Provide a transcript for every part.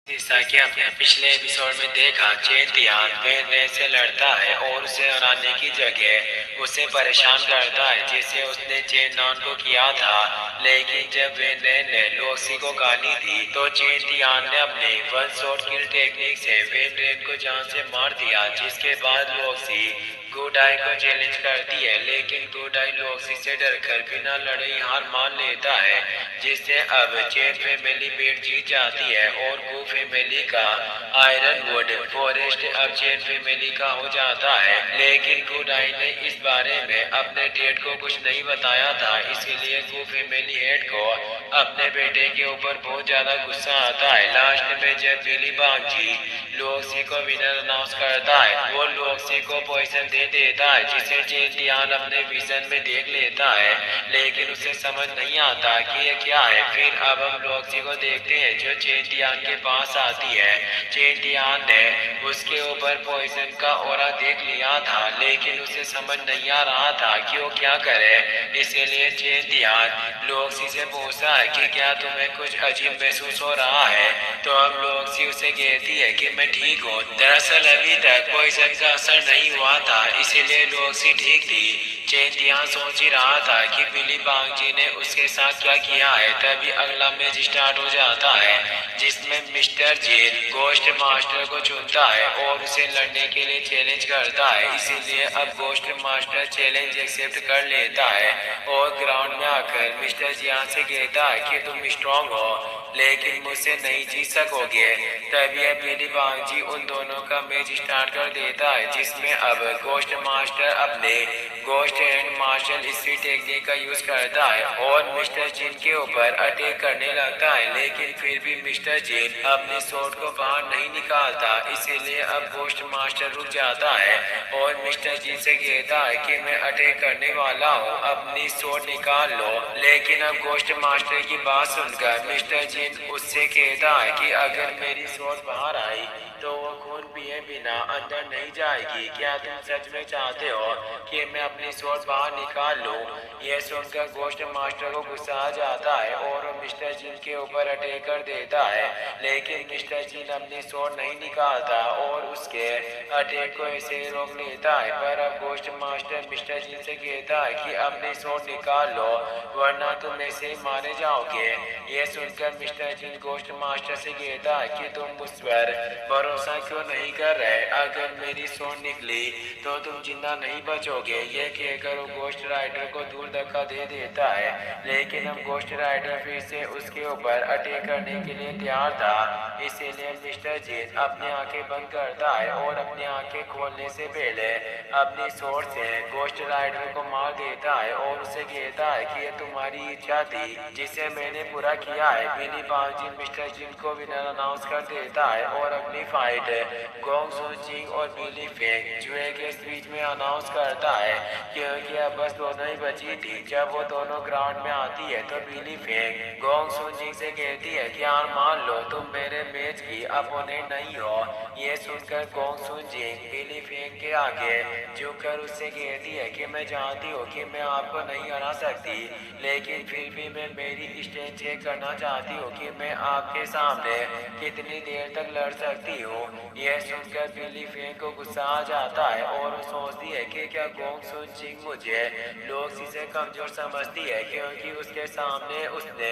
जैसा कि हमने पिछले एपिसोड में देखा, चेन तियान वेन रेन से लड़ता है और उसे हराने की जगह उसे परेशान करता है, जिससे उसने चेन नॉन को किया था। लेकिन जब वेन रेन ने लोक्सी को गाली दी तो चेन तियान ने अपने वन शॉट किल टेक्निक से वेन रेन को जान से मार दिया, जिसके बाद लोक्सी गुड आई को चैलेंज करती है। लेकिन गुड आई लोक्सी से डरकर बिना लड़े ही हार मान लेता है, जिससे अब चेन फैमिली बेट जीत जाती है और गू फैमिली का आयरन वुड फॉरेस्ट अब चेन फैमिली का हो जाता है। लेकिन गुड आई ने इस बारे में अपने डेड को कुछ नहीं बताया था, इसीलिए गू फैमिली हेड को अपने बेटे के ऊपर बहुत ज्यादा गुस्सा आता है। लास्ट में जब बिली बांगजी लोक्सी को विनर अनाउंस करता है, वो लोक्सी को पॉइजन दे देता है, जिसे चेन तियान अपने विजन में देख लेता है। लेकिन उसे समझ नहीं आता कि ये क्या है। फिर अब हम लोक्सी को देखते हैं जो चेन तियान के पास आती है। चेन तियान ने उसके ऊपर पॉइजन का ऑरा देख लिया था, लेकिन उसे समझ नहीं आ रहा था कि वो क्या करे। इसीलिए चेन तियान लोक्सी से पूछता है कि क्या तुम्हें कुछ अजीब महसूस हो रहा है, तो अब लोक्सी उसे कहती है कि मैं ठीक हूँ। दरअसल अभी तक पॉइजन का असर नहीं हुआ था, इसीलिए लोक्सी ठीक थी। चेन तियान सोच ही रहा था कि बिली बांगजी ने उसके साथ क्या किया है। तभी अगला मैच स्टार्ट हो जाता है, जिसमें मिस्टर जेन गोस्ट मास्टर को चुनता है और उसे लड़ने के लिए चैलेंज करता है। इसीलिए अब गोस्ट मास्टर चैलेंज एक्सेप्ट कर लेता है और ग्राउंड में आकर मिस्टर जियान से कहता है कि तुम स्ट्रांग हो, लेकिन मुझसे नहीं जीत सकोगे। तभी अब बिली बांगजी उन दोनों का मैच स्टार्ट कर देता है, जिसमें अब गोस्ट मास्टर अपने ghost and martial speed technique का यूज करता है और मिस्टर जिन के ऊपर अटैक करने लगता है। लेकिन फिर भी मिस्टर जिन अपने शॉट को बाहर नहीं निकालता, इसीलिए अब गोस्ट मास्टर रुक जाता है और मिस्टर जिन से कहता है कि मैं अटैक करने वाला हूँ, अपनी शॉट निकाल लो। लेकिन अब गोस्ट मास्टर की बात सुनकर मिस्टर जिन उससे कहता है कि अगर मेरी शॉट बाहर आई तो वो खून पिए बिना अंदर नहीं जाएगी। क्या तुम सच में चाहते हो कि मैं अपनी शॉट बाहर निकाल लूं? यह सुनकर गोस्ट मास्टर को गुस्सा आ जाता है और वो मिस्टर जिन के ऊपर अटैक कर देता है। लेकिन मिस्टर जिन अपनी शॉट नहीं निकालता और उसके अटैक को ऐसे ही रोक लेता है। पर अब गोस्ट मास्टर मिस्टर जिन से कहता है कि अपनी शॉट निकाल लो, वरना तुम ऐसे ही मारे जाओगे। यह सुनकर मिस्टर जिन गोस्ट मास्टर से कहता है कि तुम मुझ पर भरोसा क्यों नहीं कर रहे? अगर मेरी शॉट निकली तो तुम जिंदा नहीं बचोगे। ये कहकर वो गोस्ट राइडर को दूर धक्का दे देता है। लेकिन अब गोस्ट राइडर फिर से उसके ऊपर अटैक करने के लिए तैयार था, इसीलिए मिस्टर जिन अपनी आंखें बंद करता है और अपनी आंखें खोलने से पहले अपनी शॉट से गोस्ट राइडर को मार देता है और उसे कहता है कि ये तुम्हारी इच्छा थी, जिसे मैंने पूरा किया है। बिली बांगजी मिस्टर जिन को विनर अनाउंस कर देता है और अगली फाइट गोंग सुन जिंग और बिली फेंग जुए के बीच में अनाउंस करता है, क्योंकि अब बस दोनों ही बची थी। जब वो दोनों ग्राउंड में आती है तो बिली फेंग गोंग सुन जिंग से कहती है कि हार मान लो, तुम मेरे मैच की अपोनेंट नहीं हो। ये सुनकर गोंग सुन जिंग बिली फेंग के आगे झुककर उससे कहती है कि मैं जानती हूँ कि मैं आपको नहीं हरा सकती, लेकिन फिर भी मैं मेरी स्ट्रेंथ चेक करना चाहती हूँ कि मैं आपके सामने कितनी देर तक लड़ सकती हूँ। यह सुनकर बिली फेंग को गुस्सा आ जाता है और वो सोचती है कि क्या गोंग सुन जिंग मुझे लोग से कमजोर समझती है, क्योंकि उसके सामने उसने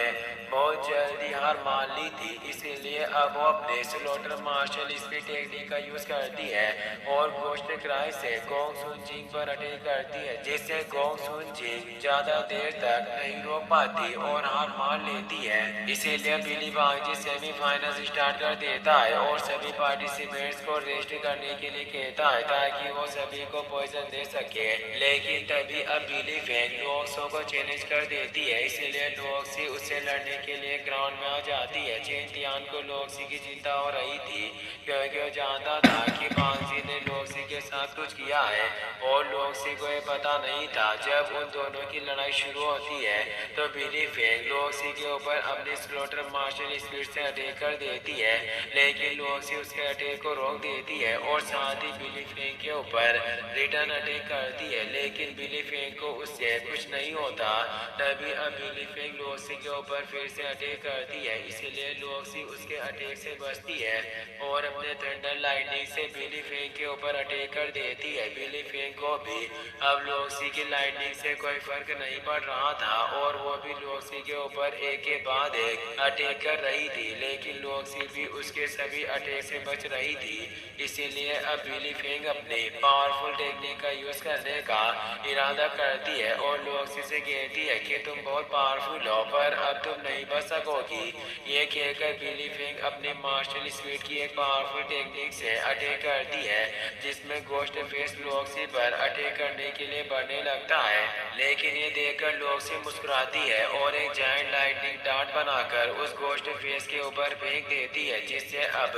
बहुत जल्दी हार मान ली थी। इसीलिए अब वो अपने स्लॉटर मार्शल स्पीड टेक्निक का यूज करती है और गोस्ट क्राई से गोंग सुन जिंग पर अटैक करती है, जिससे गोंग सुन जिंग ज्यादा देर तक नहीं रोक पाती और हार मान लेती है। इसीलिए बिली बांगजी सेमीफाइनल स्टार्ट कर देता है और सभी पार्टिसिपेंट्स को रेस्ट करने के लिए कहता है ताकि वो सभी को पॉइजन दे सके। लेकिन तभी अब बिली फेंग लोक्सो को चैलेंज कर देती है, इसीलिए लोक्सी उससे लड़ने के लिए ग्राउंड में आ जाती है। चेन तियान को लोक्सी की चिंता हो रही थी, क्योंकि वो जानता था कि बांगजी ने लोक्सी के साथ सब कुछ किया है और लॉक्सी को ये पता नहीं था। जब उन दोनों की लड़ाई शुरू होती है तो बिली फेंग लॉक्सी के ऊपर अपनी स्लॉटर मार्शल स्पीड से अटैक कर देती है, लेकिन लॉक्सी उसके अटैक को रोक देती है और साथ ही बिली फेंग के ऊपर रिटर्न अटैक करती है, लेकिन बिली फेंग को उससे कुछ नहीं होता। तभी अब बिली फेंग लॉक्सी के ऊपर फिर से अटैक करती है, इसीलिए लॉक्सी उसके अटैक से बचती है और अपने थंडर लाइटनिंग से बिली फेंग के ऊपर अटैक कर देती है। बिली फेंग को भी अब लॉक्सी की लाइटनिंग से कोई फर्क नहीं पड़ रहा था और वो भी लॉक्सी के ऊपर एक के बाद एक अटैक कर रही थी, लेकिन लॉक्सी भी उसके सभी अटैक से बच रही थी। इसीलिए अब बिली फेंग अपनी पावरफुल टेक्निक का यूज करने का इरादा करती है और लॉक्सी से कहती है कि तुम बहुत पावरफुल हो पर अब तुम नहीं बच सकोगी। ये कहकर बिली फेंग अपने मार्शल स्पीड की एक पावरफुल टेक्निक से अटैक करती है, जिसमें गोस्ट फेस लॉक्सी पर अटैक करने के लिए बढ़ने लगता है, लेकिन ये देखकर लॉक्सी मुस्कुराती है और एक जायंट लाइटनिंग डार्ट बनाकर उस गोस्ट फेस के ऊपर फेंक देती है, जिससे अब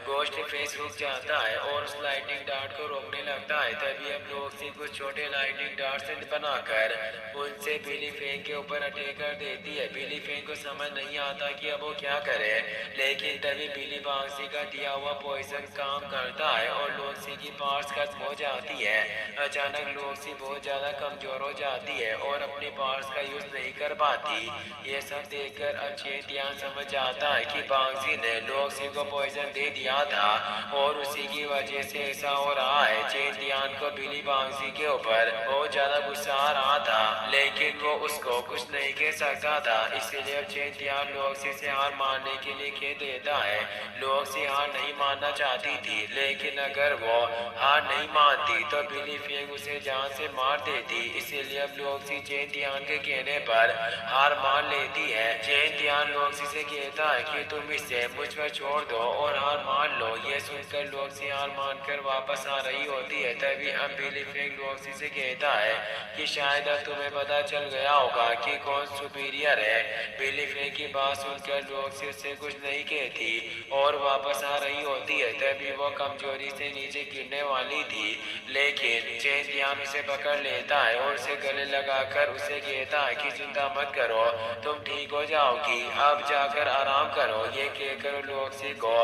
गोस्ट फेस रुक जाता है और उस लाइटनिंग डार्ट को रोकने लगता है। तभी अब लॉक्सी कुछ छोटे लाइटनिंग डार्ट से बनाकर उनसे बिली फेंग के ऊपर अटैक कर देती है। बिली फेंग को समझ नहीं आता कि अब वो क्या करे, लेकिन तभी बिली बांग्सी का दिया हुआ पॉइजन काम करता है और लॉक्सी की पावर्स खत्म हो जाती है। अचानक लॉक्सी बहुत ज्यादा कमजोर हो जाती है और अपनी पावर्स का यूज नहीं कर पाती। ये सब देखकर अब चेन तियान समझ जाता है कि बांग्सी ने लॉक्सी को पॉइजन दे दिया था और उसी की वजह से ऐसा हो रहा है। चेन तियान को बिली बांग्सी के ऊपर बहुत ज्यादा गुस्सा आ रहा था, लेकिन वो उसको कुछ नहीं कह सकता था, इसीलिए अब चेन तियान लॉक्सी से हार मारने के लिए कह देता है। लॉक्सी हार नहीं मानना चाहती थी, लेकिन अगर वो हार नहीं मानती तो बिली फेंग उसे जान से मार देती, इसीलिए अब लॉक्सी चेन तियान के कहने पर हार मान लेती है। चेन तियान लॉक्सी से कहता है कि तुम इसे मुझ पर छोड़ दो और हार मान लो। ये सुनकर लॉक्सी हार मानकर वापस आ रही होती है। तभी अब बिली फेंग लॉक्सी से कहता है कि शायद अब तुम्हें पता चल गया होगा कि कौन सुपीरियर है। बिली फेंग की बात सुनकर लॉक्सी उससे कुछ नहीं कहती और वापस आ रही होती है। तभी वो कमजोरी से नीचे गिरने वाली थी, लेकिन चेन तियान उसे पकड़ लेता है और उसे गले लगाकर उसे कहता है कि चिंता मत करो, तुम ठीक हो जाओगी, अब जाकर आराम करो। ये कहकर लॉक्सी को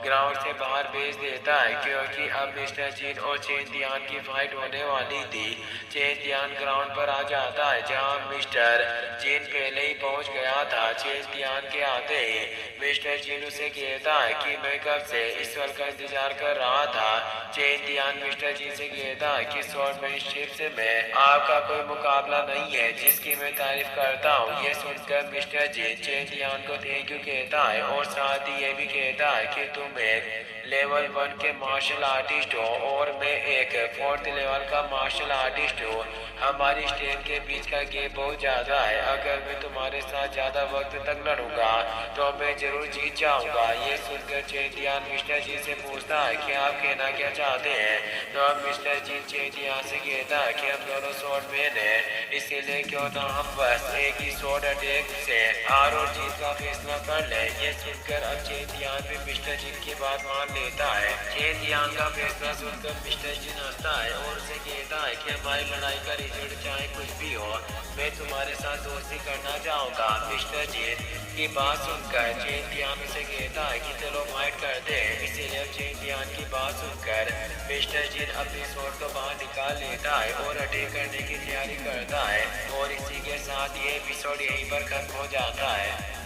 ग्राउंड से बाहर भेज देता है, क्योंकि अब मिस्टर चीन और चेन तियान की फाइट होने वाली थी। चेन तियान ग्राउंड पर आ जाता है, जहां मिस्टर चीन पहले ही पहुंच गया था। चेन तियान के आते ही मिस्टर चीन उसे कहता है कि मैं कब से इस पल का इंतजार कर रहा था। चेन तियान मिस्टर चीन से कहता है कि स्वॉर्डमैनशिप से मैं आपका कोई मुकाबला नहीं है, जिसकी मैं तारीफ करता हूँ। ये सुनकर मिस्टर चेन तियान को थैंक यू कहता है और साथ ही ये भी कहता है कि तुम एक लेवल 1 के मार्शल आर्टिस्ट हो और मैं एक 4th लेवल का मार्शल आर्टिस्ट हूँ। हमारी स्ट्रेंथ के बीच का गैप बहुत ज्यादा है, अगर मैं तुम्हारे साथ ज्यादा वक्त तक लड़ूंगा तो मैं जरूर जीत जाऊंगा। ये सुनकर चेन तियान मिस्टर जी से पूछता है कि आप कहना क्या चाहते हैं। तो अब मिस्टर जी चेन तियान से कहता है कि हम दोनों स्वॉर्डमैन हैं, इसीलिए क्यों ना हम बस एक ही स्वॉर्ड अटैक से हार और जीत का फैसला कर ले। ये सुनकर अब चेन तियान भी मिस्टर जी की बात मान लेता है। चेन तियान का फैसला सुनकर मिस्टर जी हंसता है और उसे कहता है कि हमारी लड़ाई का रिजल्ट चाहे कुछ भी हो, मैं तुम्हारे साथ दोस्ती करना चाहूंगा। मिस्टर जी की बात सुनकर चेन तियान उसे कहता है कि चलो फाइट करते हैं। इसीलिए चेन तियान की बात सुनकर मिस्टर जी अपनी स्वॉर्ड को बाहर निकाल लेता है और अटैक करने की तैयारी करता है और इसी के साथ ये एपिसोड यहीं पर खत्म हो जाता है।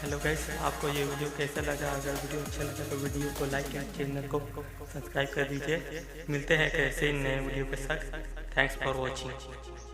हेलो गाइस, आपको ये वीडियो कैसा लगा? अगर वीडियो अच्छा लगा तो वीडियो को लाइक एंड चैनल को सब्सक्राइब कर दीजिए। मिलते हैं कैसे नए वीडियो के साथ। Thanks for watching.